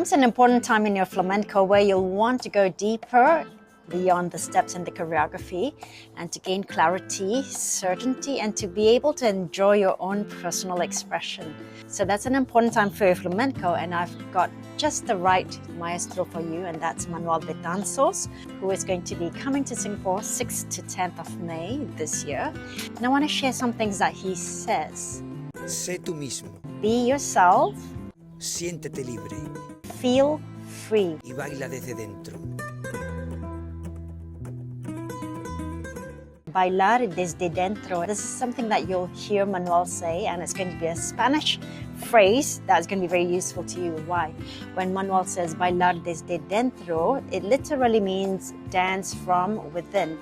comes an important time in your flamenco where you'll want to go deeper beyond the steps and the choreography, and to gain clarity, certainty, and to be able to enjoy your own personal expression. So that's an important time for your flamenco, and I've got just the right maestro for you, and that's Manuel Betanzos, who is going to be coming to Singapore 6th to 10th of May this year. And I want to share some things that he says. Sé tú mismo. Be yourself. Siéntete libre. Feel free. Y baila desde dentro. Bailar desde dentro. This is something that you'll hear Manuel say, and it's going to be a Spanish phrase that's going to be very useful to you. Why? When Manuel says bailar desde dentro, it literally means dance from within.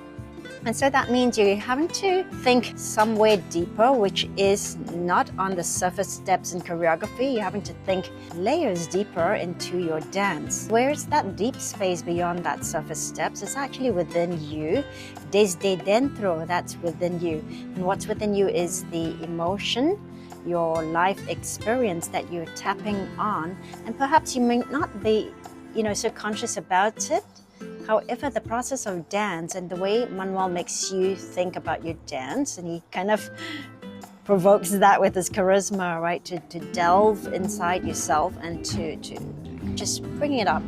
And so that means you're having to think somewhere deeper, which is not on the surface steps and choreography. You're having to think layers deeper into your dance. Where is that deep space beyond that surface steps? It's actually within you. Desde dentro, that's within you. And what's within you is the emotion, your life experience that you're tapping on. And perhaps you may not be, so conscious about it. However, the process of dance and the way Manuel makes you think about your dance, and he kind of provokes that with his charisma, right? To delve inside yourself and to just bring it up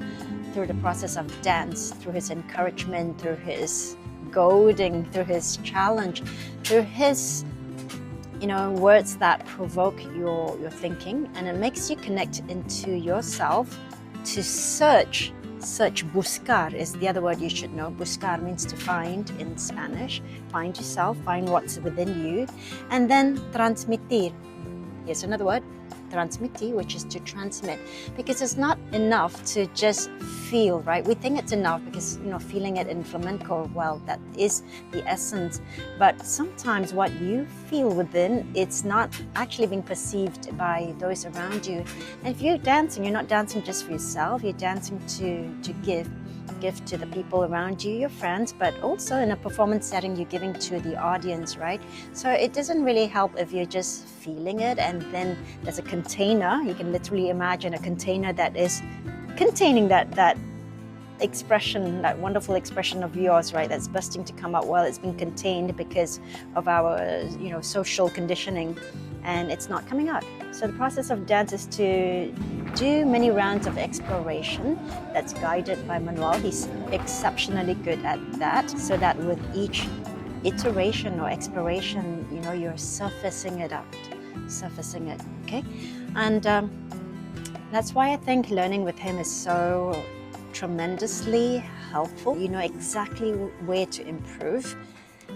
through the process of dance, through his encouragement, through his goading, through his challenge, through his words that provoke your thinking, and it makes you connect into yourself to search, buscar is the other word you should know. Buscar means to find in Spanish. Find yourself, find what's within you, and then transmitir. Here's another word, transmitir, which is to transmit. Because it's not enough to just feel, right? We think it's enough because, feeling it in flamenco, well, that is the essence. But sometimes what you feel within, it's not actually being perceived by those around you. And if you're dancing, you're not dancing just for yourself, you're dancing to give to the people around you, your friends, but also in a performance setting, you're giving to the audience, right? So it doesn't really help if you're just feeling it and then there's a container. You can literally imagine a container that is containing that expression, that wonderful expression of yours, right? That's bursting to come out. Well, it's been contained because of our, social conditioning, and it's not coming out. So the process of dance is to do many rounds of exploration that's guided by Manuel. He's exceptionally good at that, so that with each iteration or exploration, you're surfacing it out, okay? And that's why I think learning with him is so tremendously helpful. You know exactly where to improve.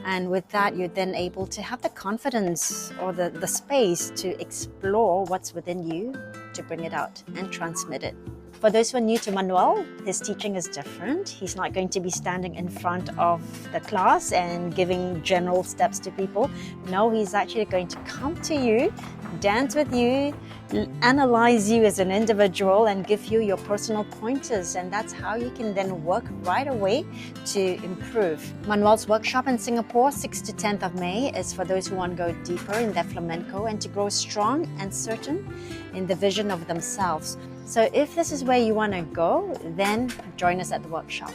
And with that, you're then able to have the confidence or the space to explore what's within you, to bring it out and transmit it. For those who are new to Manuel, his teaching is different. He's not going to be standing in front of the class and giving general steps to people. No, he's actually going to come to you, dance with you, analyze you as an individual, and give you your personal pointers. And that's how you can then work right away to improve. Manuel's workshop in Singapore, 6th to 10th of May, is for those who want to go deeper in their flamenco and to grow strong and certain in the vision of themselves. So if this is where you want to go, then join us at the workshop.